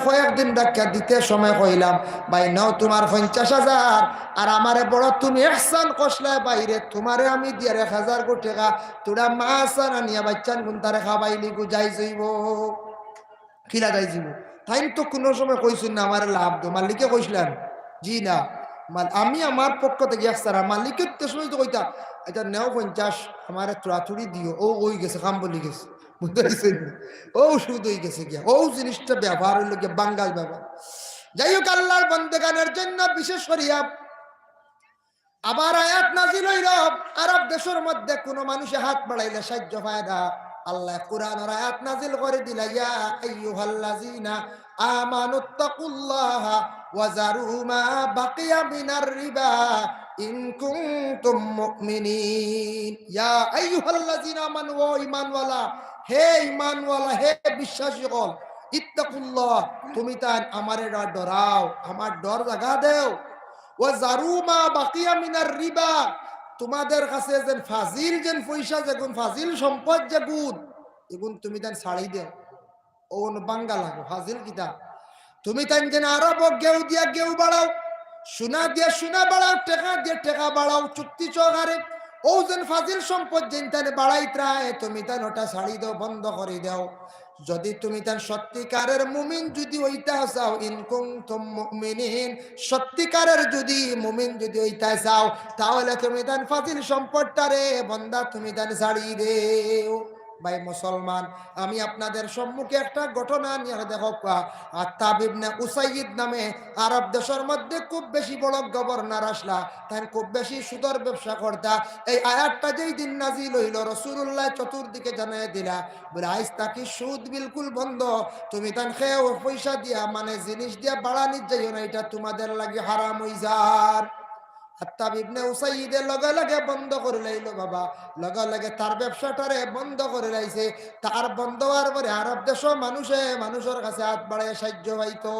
কয়েকদিন ডাক্কা দিতে সময় কইলাম ভাই নাও তোমার 50,000 আর আমারে বড় তুমি ইহসান কষলে বাইরে তোমারে আমি দিয়ে 1,000 কোটি টাকা তোরা মাছ আনিয়া বাচ্চান গুনতারে খাবাইলি গুজাই যাইব কিলা যাই যাইব তাই তো কোনো সময় কইছেন না আমার লাভ দো মালিকে কইছিলেন জি না আমি আমার পক্ষ থেকে একসারা মালিকের তো সময় তো কইতা এটা নেও 50 আমার থুড়াথুড়ি দিও ও ওই গেছে কাম বলি গেছে বুঝতে পারছেন ও শুধু হয়ে গেছে গিয়া ও জিনিসটা ব্যবহার হইল গিয়া বাঙ্গাল ব্যবহার যাই হোক আল্লাহর বন্দেগানের জন্য বিশেষ করিয়া আবার আয়াত নাজিল হইল আরব দেশের মধ্যে কোনো মানুষে হাত বাড়াইলে সাহায্য পায় না আল্লাহ কুরআনের আয়াত নাজিল করে দিলা ইয়া আইয়ুহাল্লাযিনা আমানুত্তাকুল্লাহা ওয়া যারু মা বাকিয়া মিনার রিবা ইন কুনতুম মুমিনিন ইয়া আইয়ুহাল্লাযিনা আমানু ওয়া ঈমানওয়ালা হে ঈমানওয়ালা হে বিশ্বাসীগণ ইত্তাকুল্লাহ তুমি তান আমারে ডরাও আমার ডর জাগা দেও ও জারুমা বাকিয়া মিনার রিবা তোমাদের কাছে যেন ফাজিল যেন পয়সা যেগুন ফাজিল সম্পদ যেগুন এগুন তুমি তান ছাড়ি দেও ও বাঙ্গা লাগো ফাজিল কিতা তুমি তান যেন আরো গেউ দিয়া গেউ বাড়াও সোনা দিয়া সোনা বাড়াও টাকা দিয়ে টাকা বাড়াও চুক্তি চৌকারে ও যেন ফাজিল সম্পদ যেন তান বাড়াইত্রায় তুমি তান ওটা ছাড়ি দাও বন্ধ করে দাও যদি তুমি তার সত্যিকারের মুমিন যদি হইতা চাও ইন কুনতুম মুমিনিন সত্যিকারের যদি মুমিন যদি হইতা চাও তাহলে তুমি তার ফাজিল সম্পদটারে বন্দা তুমি তার ছাড়ি দেও ভাই মুসলমান আমি আপনাদের সম্মুখে একটা ঘটনা নিয়ে দেখো আত্তাব ইবনে উসাইদ নামে আরব দেশের মধ্যে খুব বেশি বড় গভর্নর আসলা তাই খুব বেশি সুদর ব্যবসা করতা এই আয়াতটা যেই দিন নাজিল হইল রাসূলুল্লাহ চতুর্দিকে জানিয়ে দিলা বলে আইজ তাকি সুদ বিলকুল বন্ধ তুমি তান খেয়ে পয়সা দিয়া মানে জিনিস দিয়া বাড়ানি যাইও না এটা তোমাদের লাগে হারাম হই যার আত্তাব ইবনে উসাইদের লগে লগে বন্ধ করে লাইলো বাবা লগে লগে তার ব্যবসাটারে বন্ধ করে লাইছে তার বন্ধ হওয়ার পরে আরব দেশ মানুষের কাছে হাত বাড়ায় সাহায্য পাইতো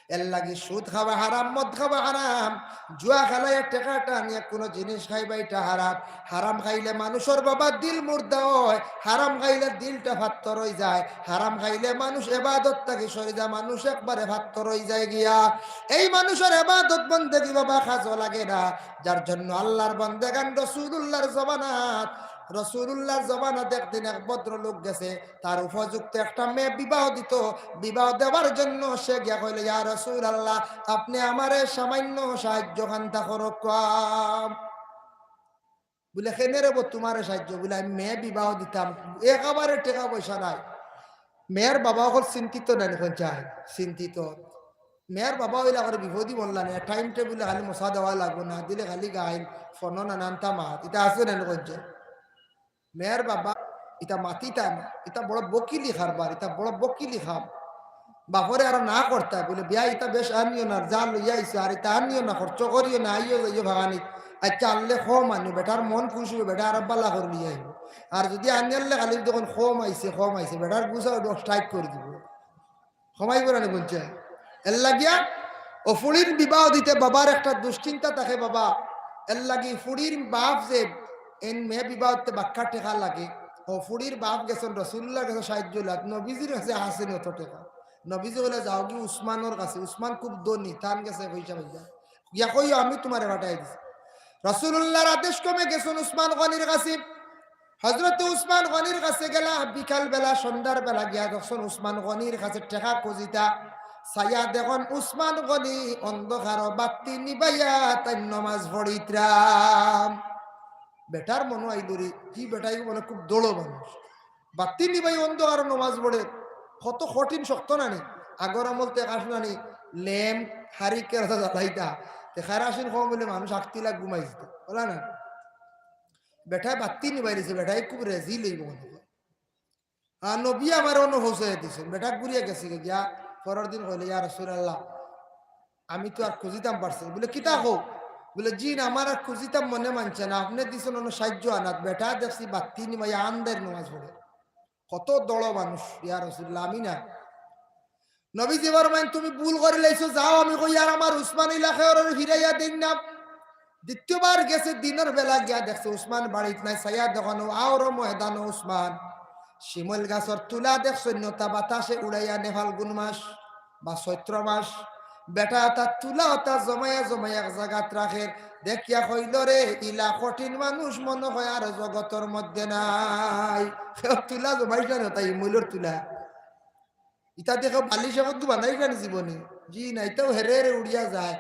এর লাগে সুদ খাওয়া হারাম মদ খাওয়া হারাম জুয়া খেলায় টাকাটা নিয়ে কোনো জিনিস খাইবা এটা হারাম হারাম খাইলে মানুষের বাবা দিল মুর্দা হয় হারাম খাইলে দিলটা ফাত্তর হয়ে যায় হারাম খাইলে মানুষ এবাদত থেকে সরে যায় মানুষ একবারে ফাত্তর হয়ে যায় গিয়া এই মানুষের এবাদত বন্দেগি বাবা কাজও লাগে না যার জন্য আল্লাহর বন্দেগান রাসূলুল্লাহর জমানাত রাসূলুল্লাহর জমানাতে একদিন এক ভদ্রলোক গেছে তার উপযুক্ত একটা মেয়ে বিবাহ দিত বিবাহ দেওয়ার জন্য সে গিয়া কইল ইয়া রাসূলুল্লাহ আপনি আমারে সামান্য সাহায্য খান্তা করো কাম বলে কেনে রে তোমার সাহায্য বলে আমি মেয়ে বিবাহ দিতাম একেবারে টাকা পয়সা নাই মেয়ের বাবা হল চিন্তিত নাই এখন চাই চিন্তিত মেয়ের বাবা হইলে আমার বিপদই বললা না টাইম টেবিলে খালি মশা দেওয়া লাগবে না দিলে খালি গাইন ফোন নানানতা মাত এটা আছে না করছে মেয়ের বাবা এটা মাতিতা না এটা বড় বকিলি খারবার এটা বড় বকিলি খাম বাপরে আর না করতে বলে বিয়া এটা বেশ আনিও না যা লইয়া আইসো আর এটা আনিও না খরচ করিও না আইও যাইও ভাগানি আচ্ছা আনলে খম আনিও বেটার মন খুশি হবে বেটা আর বাল্লা করে নিয়ে আইব আর যদি আনিয়ালে খালি যখন খম আইছে বেটার বুঝা স্ট্রাইক করে দিব সময় করে নি বলছে এর লাগিয়া ও ফুড়ির বিবাহ দিতে বাবার একটা দুশ্চিন্তা থাকে বাবা এর লাগি ফুড়ির বাপ যে এন মেয়ে বিবাহতে বাক্কা টেকা লাগে ও ফুড়ির বাপ গেছেন রাসূলুল্লাহর কাছে সাহায্য লাগ নবীজির কাছে আসেন অত টেকা নবীজি বলে যাও কি উসমানের কাছে উসমান খুব ধনী তান গেছে পয়সা পয়সা ইয়া কই আমি তোমারে পাঠাই দিছি রাসূলুল্লাহর আদেশ কমে গেছেন উসমান গনির কাছে হযরত উসমান গনির কাছে গেলা বিকাল বেলা সন্ধ্যার বেলা গিয়া যখন উসমান গনির কাছে টেকা খুঁজিতা সায়া দেখুন উসমান গনি অন্ধকার বাতি নিবাইয়া তাই নমাজ পড়িত্রাম বেটার মনো আইদুরি কি বেটাই মানে খুব দৌড়ো মানুষ বাতি নিবাই অন্ধকার নমাজ পড়ে কত কঠিন শক্ত নানি আগর আমলতে কাশ নানি লেম হারিকে রাজা জ্বালাইতা দেখার আসেন কম বলে মানুষ আটটি লাখ ঘুমাইছিল বলা না বেটায় বাতি নিবাই দিছে বেটাই খুব রেজি লইব আর নবী আমার অন্য হোসে দিছে বেটা ঘুরিয়ে গেছে গিয়া পরের দিন হইলে ইয়া রাসূলুল্লাহ আমি তো আর খুঁজিতাম পারছি বলে কিতা হোক বলে জিন আমার আর খুঁজিতাম মনে মানছে না আপনি দিছেন অন্য সাহায্য আনাত বেটা দেখছি বাতি নিবাই আন্দের নামাজ পড়ে কত দড় মানুষ ইয়া রাসূলুল্লাহ আমি না নবীজি বলেন তুমি ভুল করে লাইছো যাও আমি কই আর আমার উসমান ইলাকার ফিরাইয়া দিন না দ্বিতীয়বার গেছে দিনের বেলা গিয়া দেখছে উসমান বাড়িতে নাই সাইয়া দোকানো আওর ময়দান উসমান শিমল গাছর তুলা দেখছেন তা বাতাসে উড়াইয়া নে ফাল্গুন মাস বা চৈত্র মাস বেটা তার তুলা তা জমায়া জমায়া এক জায়গাত রাখে দেখিয়া কইল রে ইলা কঠিন মানুষ মনে হয় আর জগতের মধ্যে নাই তুলা জমাইছে না তাই মূল্যর তুলা ইটা দেখো বালিশ এখন তো বানাই কেন জীবনে জি না এটাও হেরে হেরে উড়িয়া যায়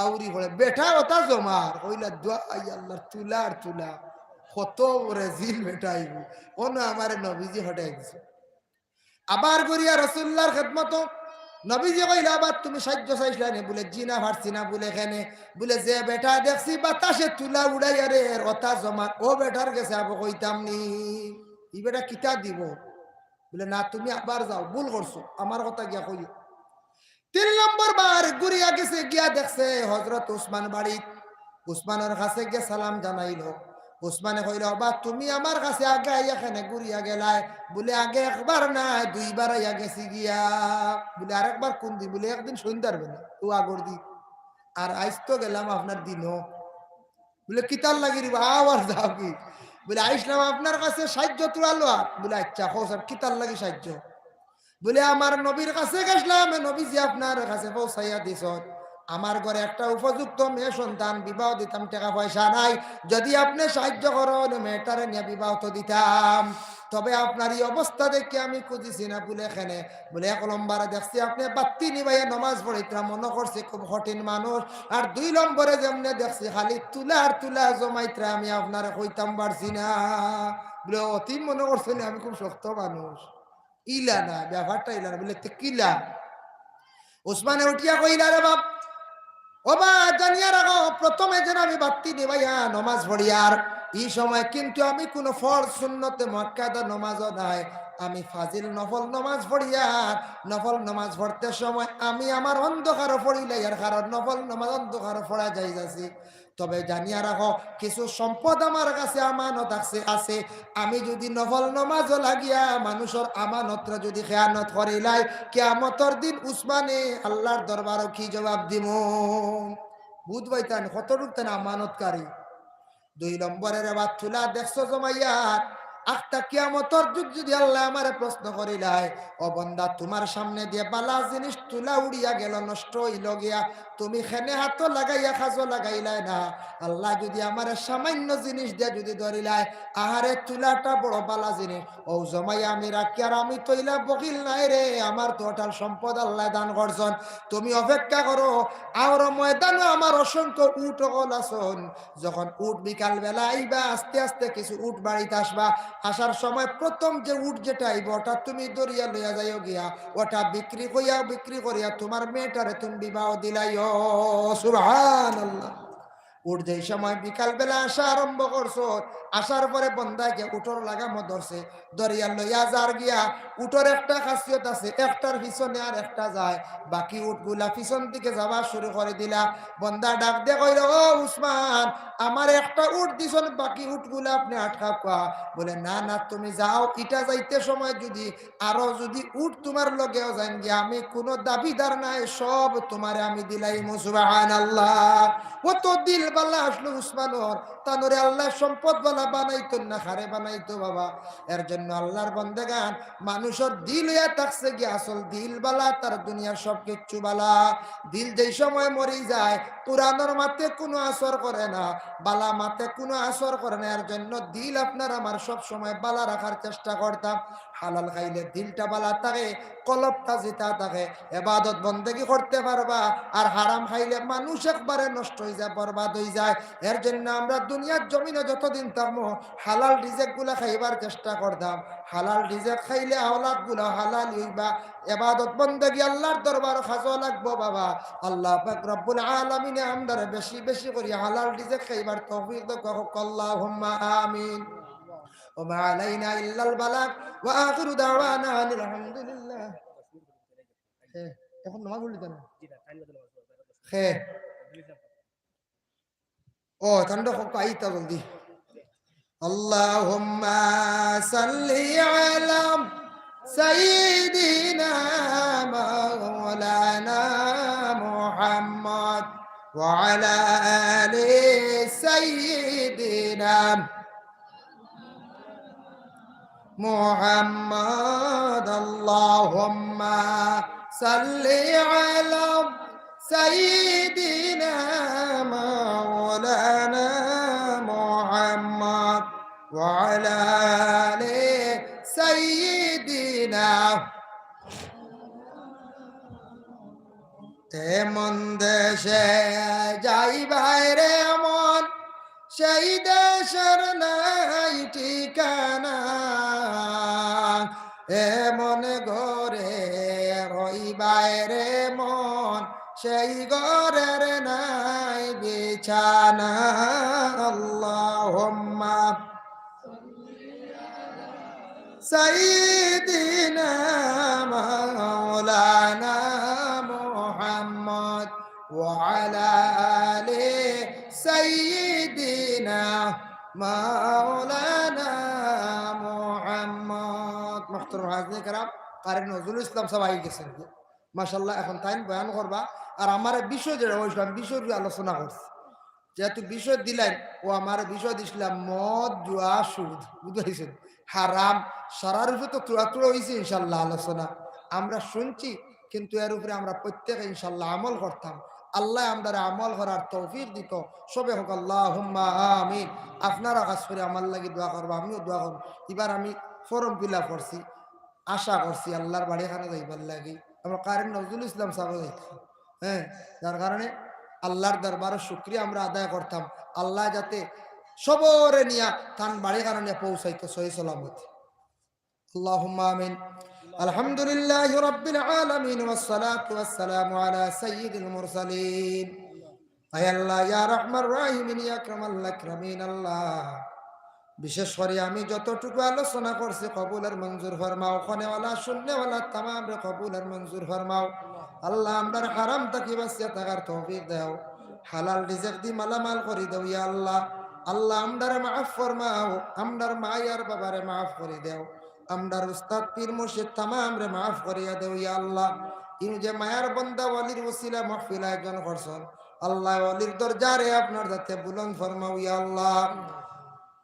আউরি পড়ে বেটা ওটা জমার কইলা দোয়া আল্লাহর তুলা আর তুলা কত রেজিল বেটা আইব ও না আমার নবীজি হটাই দিছে আবার করিয়া রসুল্লাহর খেদমত নবীজি কইলা আবার তুমি সাহায্য চাইছিলা নে বলে জি না পারছি না বলে এখানে বলে যে বেটা দেখছি বাতাসে তুলা উড়াইয়া রে ওটা জমা ও বেটার গেছে আবো কইতাম নি ই বেটা কিতা দিব বলে না তুমি আবার যাও ভুল করছো আমার কথা গিয়া কই 3 নম্বর বার ঘুরিয়া গেছে গিয়া দেখছে হযরত উসমান বাড়ি উসমানের কাছে গিয়ে সালাম জানাইলো উসমানে কইল বাবা তুমি আমার কাছে আগে এখানে ঘুরিয়া গেলাই বলে আগে একবার না দুইবার আইয়া গেছি গিয়া বলে আরেকবার কোন দিন বলে একদিন সন্ধ্যার বেলা ও আগর দি আর আইস তো গেলাম আপনার দিনও বলে কিতার লাগি রে আবার যাও কি বলে আইসলাম আপনার কাছে সাহায্য তুলালো বলে আচ্ছা হোক কিতার লাগি সাহায্য বলে আমার নবীর কাছে গেছিলাম নবীজি আপনার কাছে পৌঁছাইয়া দিছ আমার ঘরে একটা উপযুক্ত মেয়ে সন্তান বিবাহ দিতাম টাকা পয়সা নাই যদি আপনি সাহায্য করেন মেয়েটারে নিয়ে বিবাহ তো দিতাম তবে আপনার এই অবস্থা দেখে আমি খুঁজিছি না বলে এখানে বলে 1 নম্বরে দেখছি আপনি বাত্তি নিবাইয়া নমাজ পড়িতরা মনে করছে খুব কঠিন মানুষ আর 2 নম্বরে যেমনে দেখছি খালি তুলা আর তুলা জমাইতরা আমি আপনার কইতাম পারছি না বলে অতি মনে করছেন আমি খুব শক্ত মানুষ ইলা না ব্যাপারটা ইলা না বলে কিলা উসমানে উঠিয়া কইলা রে বাপ ও বা জানিয়া রাখো প্রথমে যেন আমি বাত্তি নিবাইয়া নমাজ পড়িয়ার এই সময় কিন্তু আমি কোন ফরজ সুন্নতে মুআক্কাদা নমাজও নাই আমি ফাজিল নফল নমাজ পড়িয়ার নফল নমাজ পড়তে সময় আমি আমার অন্ধকার পড়িলাইয়ার কারণ নফল নমাজ অন্ধকার পড়া যাই যাচ্ছে তবে জানিয়া রাখো কিছু সম্পদ আমার কাছে আমানত আছে আমি যদি নফল নমাজও লাগিয়া মানুষের আমানতরা যদি খেয়ানত করিলাই কিয়ামতের দিন উসমানে আল্লাহর দরবারও কি জবাব দিব বুধ বাইতান কতটুক তেন আমানতকারী 2 নম্বরের আবার তুলা দেখছো জমাইয়া আখটা কিয়ামতের যুগ যদি আল্লাহ আমারে প্রশ্ন করিলাই ও বান্দা তোমার সামনে দিয়ে বালা জিনিস তুলা উড়িয়া গেল নষ্ট হইল গিয়া তুমি খেনে হাত লাগাইয়া খাজো লাগাইলাই না আল্লাহ যদি আমারে সামান্য জিনিস দিয়ে যদি ধরিলাই আহারে তুলাটা বড় বালা জিনিস ও জমাইয়া আমি রাখি আর আমি তৈলা বকিল নাই রে আমার টোটাল সম্পদ আল্লাহ দান করছেন তুমি অপেক্ষা করো আর ময়দানে আমার অসংখ্য উট হল আসন যখন উট বিকাল বেলা আইবা আস্তে আস্তে কিছু উট বাড়িতে আসবা আসার সময় প্রথম যে উট যেটা আইব ওটা তুমি দরিয়া লইয়া যাইও গিয়া ওটা বিক্রি করিয়া তোমার মেয়েটারে তুমি বিবাহ দিলাইও সুবহানাল্লাহ উঠ যেই সময় বিকাল বেলা আসা আরম্ভ করছো আসার পরে বন্দাকে উঠোর লাগামো ধরছে দরিয়া লইয়া যার গিয়া উঠোর একটা খাসিয়ত আছে একটার পিছনে আর একটা যায় বাকি উঠগুলা পিছন দিকে যাওয়া শুরু করে দিলা বন্দা ডাক দিয়ে কইল ও উসমান আমার একটা উঠ দিছন বাকি উঠগুলা আপনি আটকা কোয়া বলে না না তুমি যাও ইটা যাইতে সময় যদি আরো যদি উঠ তোমার লগেও যান গিয়া আমি কোনো দাবিদার নাই সব তোমারে আমি দিলাই সুবহানাল্লাহ ও তো দিল বালা আসলো উসমানর তানরে আল্লাহ সম্পদ বালা বানাইতো না খারে বানাইতো বাবা এর জন্য আল্লাহর বান্দাগান মানুষের দিল হইয়া থাকছে কি আসল দিল বালা তার দুনিয়ার সব কিচ্ছু বালা দিল যেই সময় মরি যায় পুরানোর মাতে কোনো আসর করে না বালা মাতে কোনো আসর করে না এর জন্য দিল আপনার আমার সব সময় বালা রাখার চেষ্টা করতাম হালাল খাইলে দিলটা বালা থাকে কলবটা জিতা থাকে ইবাদত বন্দেগী করতে পারবা আর হারাম খাইলে মানুষ একবারে নষ্ট হয়ে যায় বরবাদ হয়ে যায় এর জন্য আমরা দুনিয়ার জমিনে যতদিন থাকবো হালাল রিজেক গুলা খাইবার চেষ্টা করতাম হালাল রিজেক খাইলে আওলাদ গুলা হালাল হইবা ইবাদত বন্দেগী আল্লাহর দরবার খাজো লাগবো বাবা আল্লাহ পাক রব্বুল আলামিন আমদারে বেশি বেশি করে হালাল রিজেক খাইবার তৌফিক দাও আল্লাহুম্মা আমিন وما علينا إلا البلاغ وآخر دعوانا أن الحمد لله এখন নামাজ পড়লি কেন হে ও ঠান্ডা হোক আইতা জলদি আল্লাহুম্মা সাল্লি আলা সাইয়্যিদিনা মাওলানা মুহাম্মদ ওয়া আলা আলি সাইয়্যিদিনা محمد اللهم صل على سيدنا مولانا محمد وعلى آل سيدنا এমন দেশে যাই বাইরে মন সেই দেশের নাই ঠিকানা এমন ঘরে রই বাইরে মন সেই ঘরের নাই বিছানা আল্লাহুম্মা সাইয়্যিদিনা মাওলানা মুহাম্মদ ওয়া আলা আলি সাইয়্যিদিনা মাওলানা মুহাম্মদ। মুহতারাম হাজিরিন کرام, কারি নজরুল ইসলাম সাহেব আই গেছেন মাশাআল্লাহ। এখন তাই বয়ান করবা আর আমার বিষয় যেটা ওইসব বিষয় আলোচনা করছি, যেহেতু বিষয় দিলেন ও আমার বিষয় দিছিলাম মদ জুয়া সুদ, বুঝতে হারাম সারার উপরে তো তুড়া তুড়া হয়েছে ইনশাল্লাহ আলোচনা আমরা শুনছি, কিন্তু এর উপরে আমরা প্রত্যেকে ইনশাল্লাহ আমল করতাম। আল্লাহ আমরা আমল করার তৌফিক দিত। সবে হোক আল্লাহুম্মা আমিন। আপনারা কাজ করে আমার লাগি দোয়া করবো, আমিও দোয়া করবো। এবার আমি ফর্ম ফিল আপ করছি, আশা করছি আল্লাহর বাড়ি এখানে যাইবার লাগি আমরা কারেন নজরুল ইসলাম সাহেব যাইতাম। হ্যাঁ, যার কারণে আল্লাহর দরবারে শুকরিয়া আমরা আদায় করতাম, আল্লাহ যাতে সবরে নিয়া তান বাড়ি কারণে পৌঁছাইতো সহি সালামত। আল্লাহুম্মা আমিন। আলহামদুলিল্লাহি রাব্বিল আলামিন ওয়াস সালাতু ওয়াস সালামু আলা সাইয়্যিদিল মুরসালিন। আয় আল্লাহ ইয়া রাহমার রাহিমিন ইয়া আকরামাল আকরামিন। আল্লাহ বিশেষ করে আমি যতটুকু আলোচনা করছি কবুল আর মঞ্জুর ফরমাও, খনেওয়ালা শূন্যওয়ালা তামাম রে কবুল আর মঞ্জুর ফরমাও। আল্লাহ আমরার হারাম থাকি বাঁচিয়া থাকার তৌফিক দাও, হালাল রিজিক দি মালামাল করি দাও ইয়া আল্লাহ। আল্লাহ আমরার মাফ ফরমাও, আমরার মায়ার বাবারে মাফ করে দাও, আমরার উস্তাদ পীর মুর্শিদ তামাম রে মাফ করিয়া দেও ইয়া আল্লাহ। ইনু যে মায়ার বান্দা ওয়ালির ওসিলা মাহফিল আয়োজন করছেন, আল্লাহ ওয়ালির দরজারে আপনার যাতে বুলন্দ ফরমাও ইয়া আল্লাহ।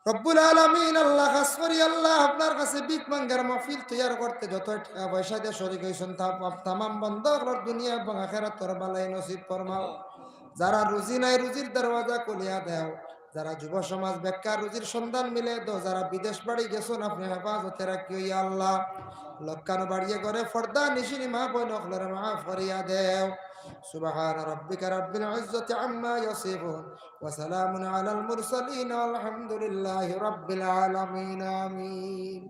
রব্বুল আলামিন আল্লাহ খাস করি আল্লাহ আপনার কাছে বিক মাঙ্গার মাহফিল তৈয়ার করতে যত টাকা পয়সা দিয়ে শরীক হয়েছেন তামাম বন্ধ করার দুনিয়া এবং আখিরাতের বালাই নসিব ফরমাও। যারা রুজি নাই রুজির দরওয়াজা খুলিয়া দাও, যারা যুব সমাজ বেকার রুজির সন্ধান মিলে দাও, যারা বিদেশ বাড়ি গেছেন আপনি হেফাজতে রাখিও ইয়া আল্লাহ। লক্কানো বাড়িয়ে করে ফর্দা নিশিনি মা বোন অখলরে মাফ করিয়া দেও। সুবহান রাব্বিকা রাব্বিল ইজ্জাতি আম্মা ইয়াসিফুন ওয়া সালামুন আলাল মুরসালিন আলহামদুলিল্লাহি রাব্বিল আলামিন। আমিন।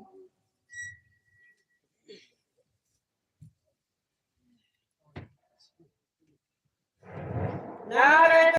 নারে